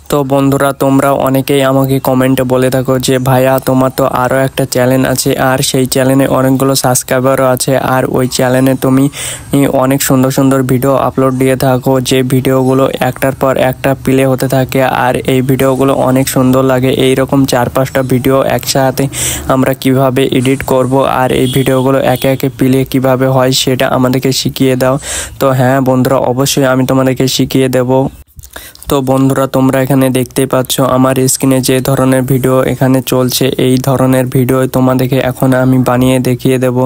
তো বন্ধুরা তোমরা অনেকেই আমাকে কমেন্টে বলে থাকো যে ভাইয়া তোমার তো আরও একটা চ্যানেল আছে আর সেই চ্যানেলে অনেকগুলো সাবস্ক্রাইবারও আছে আর ওই চ্যানেলে তুমি অনেক সুন্দর সুন্দর ভিডিও আপলোড দিয়ে থাকো যে ভিডিওগুলো একটার পর একটা প্লে হতে থাকে আর এই ভিডিওগুলো অনেক সুন্দর লাগে। এই রকম 4-5টা ভিডিও একসাথে আমরা কিভাবে এডিট করব আর এই ভিডিওগুলো একে একে প্লে কিভাবে হয় সেটা আমাদেরকে শিখিয়ে দাও। তো হ্যাঁ বন্ধুরা, অবশ্যই আমি তোমাদেরকে শিখিয়ে দেব। তো বন্ধুরা তোমরা এখানে দেখতেই পাচ্ছ আমার স্ক্রিনে যে ধরনের ভিডিও এখানে চলছে, এই ধরনের ভিডিও তোমাদেরকে এখন আমি বানিয়ে দেখিয়ে দেব।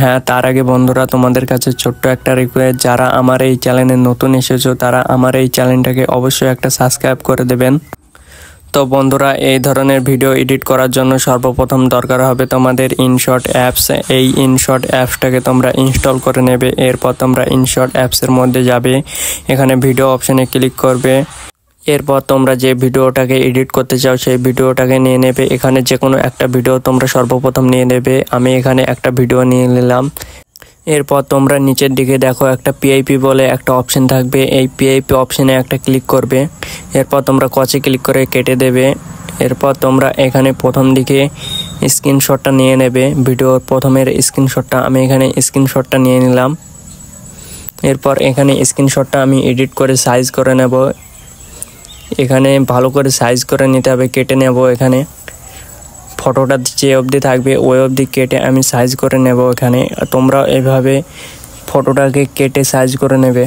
হ্যাঁ, তার আগে বন্ধুরা তোমাদের কাছে ছোট্ট একটা রিকোয়েস্ট, যারা আমার এই চ্যানেলে নতুন এসেছো তারা আমার এই চ্যানেলটাকে অবশ্যই একটা সাবস্ক্রাইব করে দেবেন। তো বন্ধুরা এই ধরনের ভিডিও এডিট করার জন্য সর্বপ্রথম দরকার হবে তোমাদের ইনশট অ্যাপস। এই ইনশট অ্যাপসটাকে তোমরা ইনস্টল করে নেবে। এরপর তোমরা ইনশট অ্যাপসের মধ্যে যাবে, এখানে ভিডিও অপশানে ক্লিক করবে। এরপর তোমরা যে ভিডিওটাকে এডিট করতে চাও সেই ভিডিওটাকে নিয়ে নেবে। এখানে যে কোনো একটা ভিডিও তোমরা সর্বপ্রথম নিয়ে নেবে। আমি এখানে একটা ভিডিও নিয়ে নিলাম। এরপর তোমরা নিচের দিকে দেখো একটা পিআইপি বলে একটা অপশন থাকবে, এই পিআইপি অপশানে একটা ক্লিক করবে। এরপর তোমরা কচে ক্লিক করে কেটে দেবে। এরপর তোমরা এখানে প্রথম দিকে স্ক্রিনশটটা নিয়ে নেবে, ভিডিওর প্রথমের স্ক্রিনশটটা। আমি এখানে স্ক্রিনশটটা নিয়ে নিলাম। এরপর এখানে স্ক্রিনশটটা আমি এডিট করে সাইজ করে নেব। এখানে ভালো করে সাইজ করে নিতে হবে, কেটে নেব। এখানে ফটোটা যে অবধি থাকবে ওই অবধি কেটে আমি সাইজ করে নেব। এখানে তোমরা এভাবে ফটোটাকে কেটে সাইজ করে নেবে।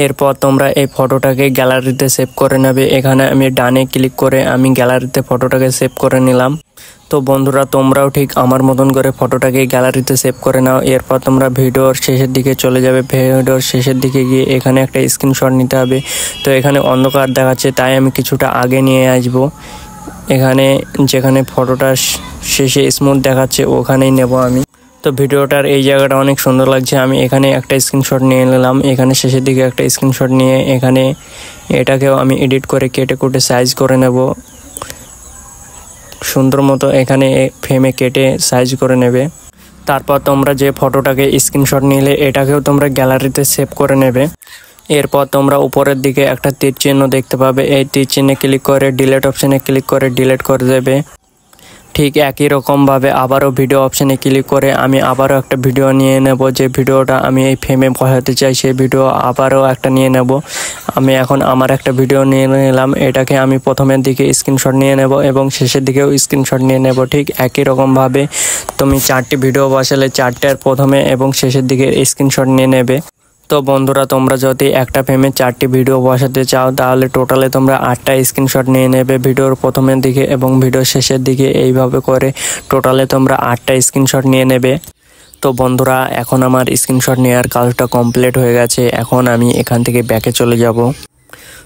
এরপর তোমরা এই ফটোটাকে গ্যালারিতে সেভ করে নেবে। এখানে আমি ডানে ক্লিক করে আমি গ্যালারিতে ফটোটাকে সেভ করে নিলাম। তো বন্ধুরা তোমরাও ঠিক আমার মতন করে ফটোটাকে গ্যালারিতে সেভ করে নাও। এরপর তোমরা ভিডিওর শেষের দিকে চলে যাবে। ভিডিওর শেষের দিকে গিয়ে এখানে একটা স্ক্রিনশট নিতে হবে। তো এখানে অন্ধকার দেখাচ্ছে তাই আমি কিছুটা আগে নিয়ে আসবো। এখানে যেখানে ফটোটা শেষে স্মুথ দেখাচ্ছে ওখানেই নেব আমি। তো ভিডিওটার এই জায়গাটা অনেক সুন্দর লাগছে, আমি এখানে একটা স্ক্রিনশট নিয়ে নিলাম। এখানে শেষের দিকে একটা স্ক্রিনশট নিয়ে এখানে এটাকেও আমি এডিট করে কেটে কুটে সাইজ করে নেব সুন্দর মতো। এখানে ফ্রেমে কেটে সাইজ করে নেবে। তারপর তোমরা যে ফটোটাকে স্ক্রিনশট নিলে এটাকেও তোমরা গ্যালারিতে সেভ করে নেবে। এরপর তোমরা উপরের দিকে একটা তীর চিহ্ন দেখতে পাবে, এই তীর চিহ্নে ক্লিক করে ডিলিট অপশানে ক্লিক করে ডিলিট করে দেবে। ঠিক একই রকমভাবে আবারও ভিডিও অপশানে ক্লিক করে আমি আবারও একটা ভিডিও নিয়ে নেব। যে ভিডিওটা আমি এই ফ্রেমে বসাতে চাই সেই ভিডিও আবারও একটা নিয়ে নেব। আমি এখন আমার একটা ভিডিও নিয়ে নিলাম, এটাকে আমি প্রথমের দিকে স্ক্রিনশট নিয়ে নেব এবং শেষের দিকেও স্ক্রিনশট নিয়ে নেব। ঠিক একই রকমভাবে তুমি 4টি ভিডিও বসালে 4টার প্রথমে এবং শেষের দিকে স্ক্রিনশট নিয়ে নেবে। তো বন্ধুরা তোমরা যদি একটা ফ্রেমে 4টি ভিডিও বসাতে চাও তাহলে টোটালে তোমরা 8টা স্ক্রিনশট নিয়ে নেবে ভিডিওর প্রথমের দিকে এবং ভিডিওর শেষের দিকে। এইভাবে করে টোটালে তোমরা 8টা স্ক্রিনশট নিয়ে নেবে। তো বন্ধুরা এখন আমার স্ক্রিনশট নেওয়ার কাজটা কমপ্লিট হয়ে গেছে। এখন আমি এখান থেকে ব্যাকে চলে যাব।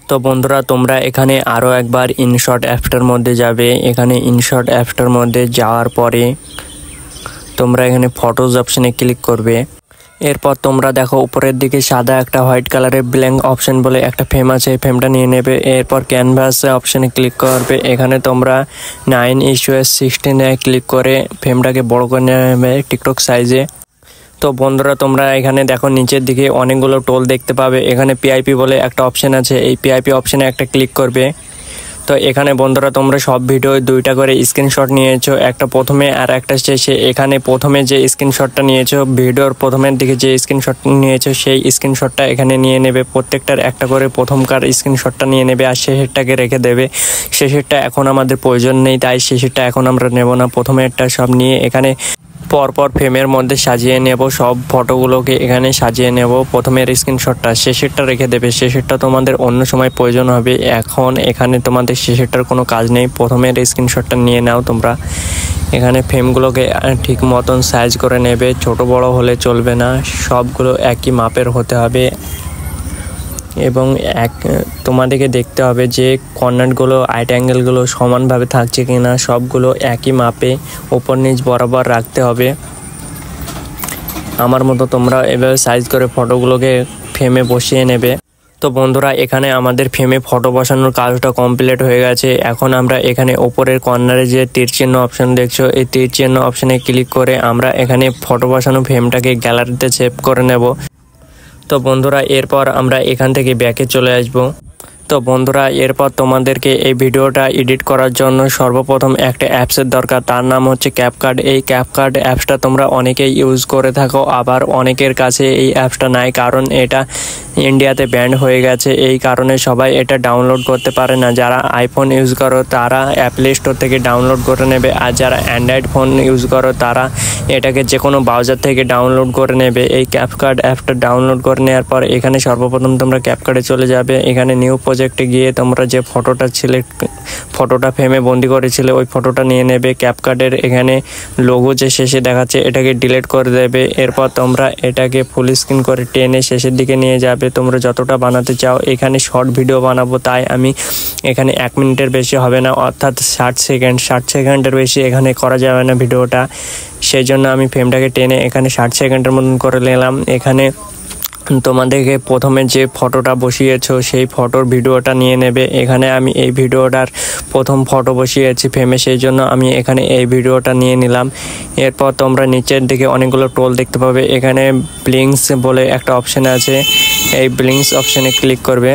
তো বন্ধুরা তোমরা এখানে আরও একবার ইনশট অ্যাপটার মধ্যে যাবে। এখানে ইনশট অ্যাপটার মধ্যে যাওয়ার পরে তোমরা এখানে ফটোজ অপশানে ক্লিক করবে। এরপর তোমরা দেখো উপরের দিকে সাদা একটা হোয়াইট কালারের ব্ল্যাঙ্ক অপশন বলে একটা ফ্রেম আছে, এই ফ্রেমটা নিয়ে নেবে। এরপর ক্যানভাস অপশানে ক্লিক করবে। এখানে তোমরা 9:16 ক্লিক করে ফ্রেমটাকে বড় করে নেবে টিকটক সাইজে। তো বন্ধুরা তোমরা এখানে দেখো নিচের দিকে অনেকগুলো টোল দেখতে পাবে। এখানে পিআইপি বলে একটা অপশান আছে, এই পিআইপি অপশানে একটা ক্লিক করবে। তো এখানে বন্ধুরা তোমরা সব ভিডিও 2টা করে স্ক্রিনশট নিয়েছো, একটা প্রথমে আর একটা শেষে। এখানে প্রথমে যে স্ক্রিনশটটা নিয়েছো ভিডিওর প্রথমের দিকে যে স্ক্রিনশট নিয়েছো সেই স্ক্রিনশটটা এখানে নিয়ে নেবে। প্রত্যেকটার একটা করে প্রথমকার স্ক্রিনশটটা নিয়ে নেবে আর শেষেরটাকে রেখে দেবে। শেষেরটা এখন আমাদের প্রয়োজন নেই তাই শেষেরটা এখন আমরা নেব না। প্রথমেরটা সব নিয়ে এখানে পরপর ফ্রেমের মধ্যে সাজিয়ে নেব, সব ফটোগুলোকে এখানে সাজিয়ে নেব। প্রথমের স্ক্রিনশটটা শেষেরটা রেখে দেবে, শেষেরটা তোমাদের অন্য সময় প্রয়োজন হবে। এখন এখানে তোমাদের শেষেরটার কোনো কাজ নেই, প্রথমের স্ক্রিনশটটা নিয়ে নাও তোমরা। এখানে ফ্রেমগুলোকে ঠিক মতন সাইজ করে নেবে, ছোট বড় হলে চলবে না, সবগুলো একই মাপের হতে হবে এবং তোমাদেরকে দেখতে হবে যে কর্নারগুলো রাইট অ্যাঙ্গেলগুলো সমানভাবে থাকছে কিনা, সবগুলো একই মাপে ওপর নিচ বরাবর রাখতে হবে। আমার মতো তোমরা এভাবে সাইজ করে ফটোগুলোকে ফ্রেমে বসিয়ে নেবে। তো বন্ধুরা এখানে আমাদের ফ্রেমে ফটো বসানোর কাজটা কমপ্লিট হয়ে গেছে। এখন আমরা এখানে ওপরের কর্নারে যে তীর চিহ্ন অপশান দেখছো এই তীর চিহ্ন অপশানে ক্লিক করে আমরা এখানে ফটো বসানো ফ্রেমটাকে গ্যালারিতে সেভ করে নেব। তো বন্ধুরা এরপর আমরা এখান থেকে ব্যাকে চলে আসব। তো বন্ধুরা এরপর তোমাদেরকে এই ভিডিওটা এডিট করার জন্য সর্বপ্রথম একটা অ্যাপসের দরকার, তার নাম হচ্ছে ক্যাপকাট। এই ক্যাপকাট অ্যাপসটা তোমরা অনেকেই ইউজ করে থাকো, আবার অনেকের কাছে এই অ্যাপসটা নাই, কারণ এটা ইন্ডিয়াতে ব্যান্ড হয়ে গেছে। এই কারণে সবাই এটা ডাউনলোড করতে পারে না। যারা আইফোন ইউজ করো তারা প্লে স্টোর থেকে ডাউনলোড করে নেবে, আর যারা অ্যান্ড্রয়েড ফোন ইউজ করো তারা এটাকে যে কোনো ব্রাউজার থেকে ডাউনলোড করে নেবে। এই ক্যাপকাট অ্যাপটা ডাউনলোড করে নেওয়ার পর এখানে সর্বপ্রথম তোমরা ক্যাপকাটে চলে যাবে। এখানে নিউ প্রজেক্টে গিয়ে তোমরা যে ফটোটা ফ্রেমে বন্দি করেছিলে ওই ফটোটা নিয়ে নেবে। ক্যাপকাটের এখানে লোগো যে শেষে দেখাচ্ছে এটাকে ডিলিট করে দেবে। এরপর তোমরা এটাকে ফুল স্ক্রিন করে টেনে শেষের দিকে নিয়ে যাবে। তোমরা যতটা বানাতে চাও, এখানে শর্ট ভিডিও বানাবো তাই আমি এখানে 1 মিনিটের বেশি হবে না, অর্থাৎ 60 সেকেন্ডের বেশি এখানে করা যাবে না ভিডিওটা। সেই জন্য আমি ফ্রেমটাকে টেনে এখানে 60 সেকেন্ডের মতন করে নিলাম। এখানে তোমাদেরকে প্রথমে যে ফটোটা বসিয়েছো সেই ফটোর ভিডিওটা নিয়ে নেবে। এখানে আমি এই ভিডিওটার প্রথম ফটো বসিয়েছি ফ্রেমে, সেই জন্য আমি এখানে এই ভিডিওটা নিয়ে নিলাম। এরপর তোমরা নিচের দিকে অনেকগুলো টোল দেখতে পাবে। এখানে ব্লিঙ্কস বলে একটা অপশান আছে, এই ব্লিঙ্কস অপশানে ক্লিক করবে।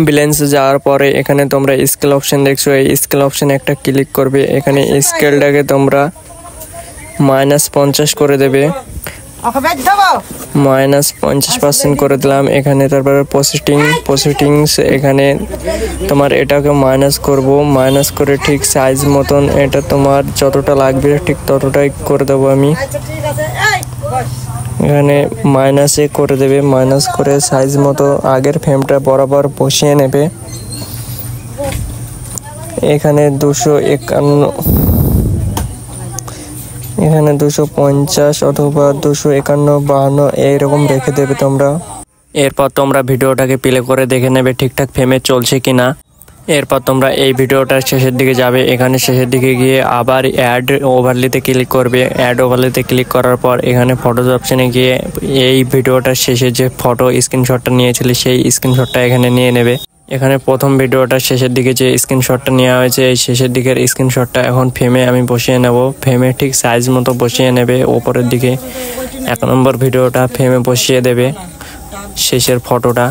ব্যালেন্স যাওয়ার পরে এখানে তোমরা স্কেল অপশান দেখছো, এই স্কেল অপশানে একটা ক্লিক করবে। এখানে স্কেলটাকে তোমরা -50 করে দেবে, -50% করে দিলাম এখানে। তারপরে প্রসেসিংস এখানে তোমার এটাকে মাইনাস করে ঠিক সাইজ মতন এটা তোমার যতটা লাগবে ঠিক ততটাই করে দেবো আমি। এখানে মাইনাসে করে দেবে, মাইনাস করে সাইজ মতো আগের ফ্রেমটা বরাবর বসিয়ে নেবে। এখানে 250 অথবা 251, 52 এইরকম রেখে দেবে তোমরা। এরপর তোমরা ভিডিওটাকে প্লে করে দেখে নেবে ঠিকঠাক ফ্রেমে চলছে কিনা। এরপর তোমরা এই ভিডিওটার শেষের দিকে যাবে। এখানে শেষের দিকে গিয়ে আবার অ্যাড ওভারলিতে ক্লিক করবে। অ্যাড ওভারলিতে ক্লিক করার পর এখানে ফটোজ অপশানে গিয়ে এই ভিডিওটার শেষে যে ফটো স্ক্রিনশটটা নিয়েছিলে সেই স্ক্রিনশটটা এখানে নিয়ে নেবে। এখানে প্রথম ভিডিওটার শেষের দিকে যে স্ক্রিনশটটা নেওয়া হয়েছে এই শেষের দিকের স্ক্রিনশটটা এখন ফ্রেমে আমি বসিয়ে নেব। ফ্রেমে ঠিক সাইজ মতো বসিয়ে নেবে। ওপরের দিকে 1 নম্বর ভিডিওটা ফ্রেমে বসিয়ে দেবে, শেষের ফটোটা।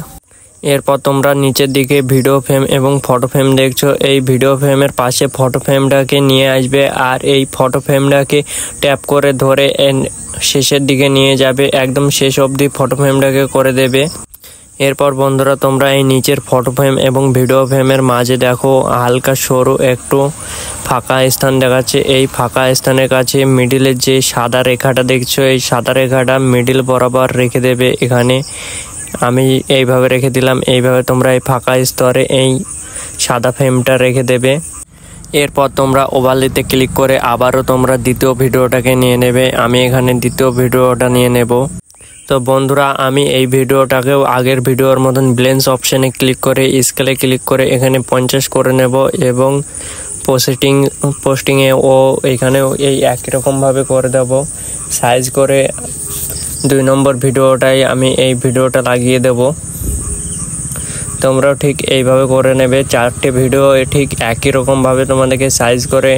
এরপর তোমরা নিচের দিকে ভিডিও ফ্রেম এবং ফটো ফ্রেম দেখছো, এই ভিডিও ফ্রেমের পাশে ফটো ফ্রেমটাকে নিয়ে আসবে, আর এই ফটো ফ্রেমটাকে ট্যাপ করে ধরে শেষের দিকে নিয়ে যাবে, একদম শেষ অবধি ফটো ফ্রেমটাকে করে দেবে। এরপর বন্ধুরা তোমরা এই নিচের ফটো ফ্রেম এবং ভিডিও ফ্রেমের মাঝে দেখো হালকা সরু একটু ফাঁকা স্থান দেখাচ্ছে। এই ফাঁকা স্থানের কাছে মিডিলের যে সাদা রেখাটা দেখছো এই সাদা রেখাটা মিডিল বরাবর রেখে দেবে। এখানে আমি এইভাবে রেখে দিলাম। এইভাবে তোমরা এই ফাঁকা স্তরে এই সাদা ফ্রেমটা রেখে দেবে। এরপর তোমরা ওভারলিতে ক্লিক করে আবারও তোমরা দ্বিতীয় ভিডিওটাকে নিয়ে নেবে। আমি এখানে দ্বিতীয় ভিডিওটা নিয়ে নেব। তো বন্ধুরা আমি এই ভিডিওটাকেও আগের ভিডিওর মতন ব্লেন্স অপশানে ক্লিক করে স্কেলে ক্লিক করে এখানে 50 করে নেব, এবং পোস্টিংয়ে এখানেও এই একই রকমভাবে করে দেব। সাইজ করে 2 নম্বর ভিডিওটাই আমি এই ভিডিওটা লাগিয়ে দেব। তোমরাও ঠিক এইভাবে করে নেবে। 4টে ভিডিও ঠিক একই রকমভাবে তোমাদেরকে সাইজ করে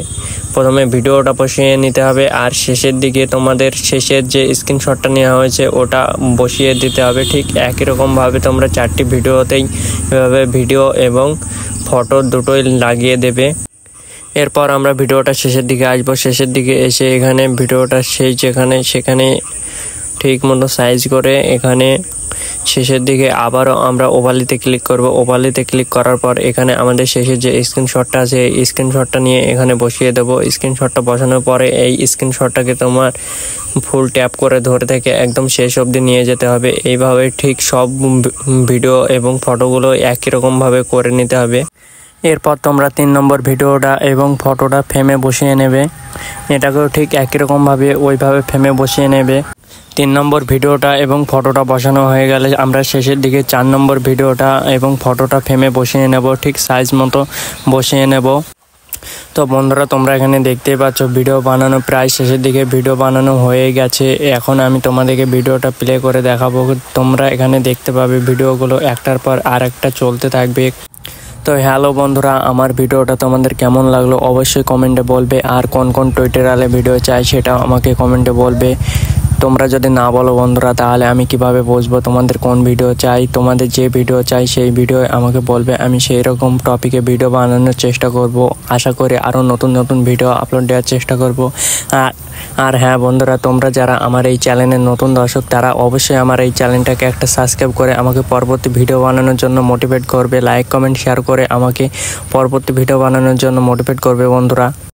প্রথমে ভিডিওটা বসিয়ে নিতে হবে, আর শেষের দিকে তোমাদের শেষের যে স্ক্রিনশটটা নেওয়া হয়েছে ওটা বসিয়ে দিতে হবে। ঠিক একই রকমভাবে তোমরা 4টি ভিডিওতেই এভাবে ভিডিও এবং ফটো দুটোই লাগিয়ে দেবে। এরপর আমরা ভিডিওটা শেষের দিকে আসবো। শেষের দিকে এসে এখানে ভিডিওটা সেখানে ঠিক মতো সাইজ করে এখানে শেষের দিকে আবারও আমরা ওভারলিতে ক্লিক করব। ওভারলিতে ক্লিক করার পর এখানে আমাদের শেষের যে স্ক্রিনশটটা আছে এই স্ক্রিনশটটা নিয়ে এখানে বসিয়ে দেবো। স্ক্রিনশটটা বসানোর পরে এই স্ক্রিনশটটাকে তোমার ফুল ট্যাপ করে ধরে থেকে একদম শেষ অবধি নিয়ে যেতে হবে। এইভাবে ঠিক সব ভিডিও এবং ফটোগুলো একই রকমভাবে করে নিতে হবে। এরপর তোমরা 3 নম্বর ভিডিওটা এবং ফটোটা ফ্রেমে বসিয়ে নেবে। এটাকেও ঠিক একই রকমভাবে ওইভাবে ফ্রেমে বসিয়ে নেবে। 3 নম্বর ভিডিওটা এবং ফটোটা বসানো হয়ে গেলে আমরা শেষের দিকে 4 নম্বর ভিডিওটা এবং ফটোটা ফ্রেমে বসিয়ে নেব, ঠিক সাইজ মতো বসিয়ে নেব। তো বন্ধুরা তোমরা এখানে দেখতেই পাচ্ছ ভিডিও বানানো প্রায় শেষের দিকে ভিডিও বানানো হয়ে গেছে। এখন আমি তোমাদেরকে ভিডিওটা প্লে করে দেখাবো। তোমরা এখানে দেখতে পাবে ভিডিওগুলো একটার পর আর একটা চলতে থাকবে। তো হ্যালো বন্ধুরা, আমার ভিডিওটা তোমাদের কেমন লাগলো অবশ্যই কমেন্টে বলবে, আর কোন টিউটোরিয়ালে ভিডিও চাই সেটা আমাকে কমেন্টে বলবে। তোমরা যদি না বলো বন্ধুরা তাহলে আমি কিভাবে বুঝবো তোমাদের কোন ভিডিও চাই। তোমাদের যে ভিডিও চাই সেই ভিডিও আমাকে বলবে, আমি সেই রকম টপিকে ভিডিও বানানোর চেষ্টা করব। আশা করি আরও নতুন নতুন ভিডিও আপলোড দেওয়ার চেষ্টা করব। আর হ্যাঁ বন্ধুরা, তোমরা যারা আমার এই চ্যানেলের নতুন দর্শক তারা অবশ্যই আমার এই চ্যানেলটাকে একটা সাবস্ক্রাইব করে আমাকে পরবর্তী ভিডিও বানানোর জন্য মোটিভেট করবে। লাইক কমেন্ট শেয়ার করে আমাকে পরবর্তী ভিডিও বানানোর জন্য মোটিভেট করবে বন্ধুরা।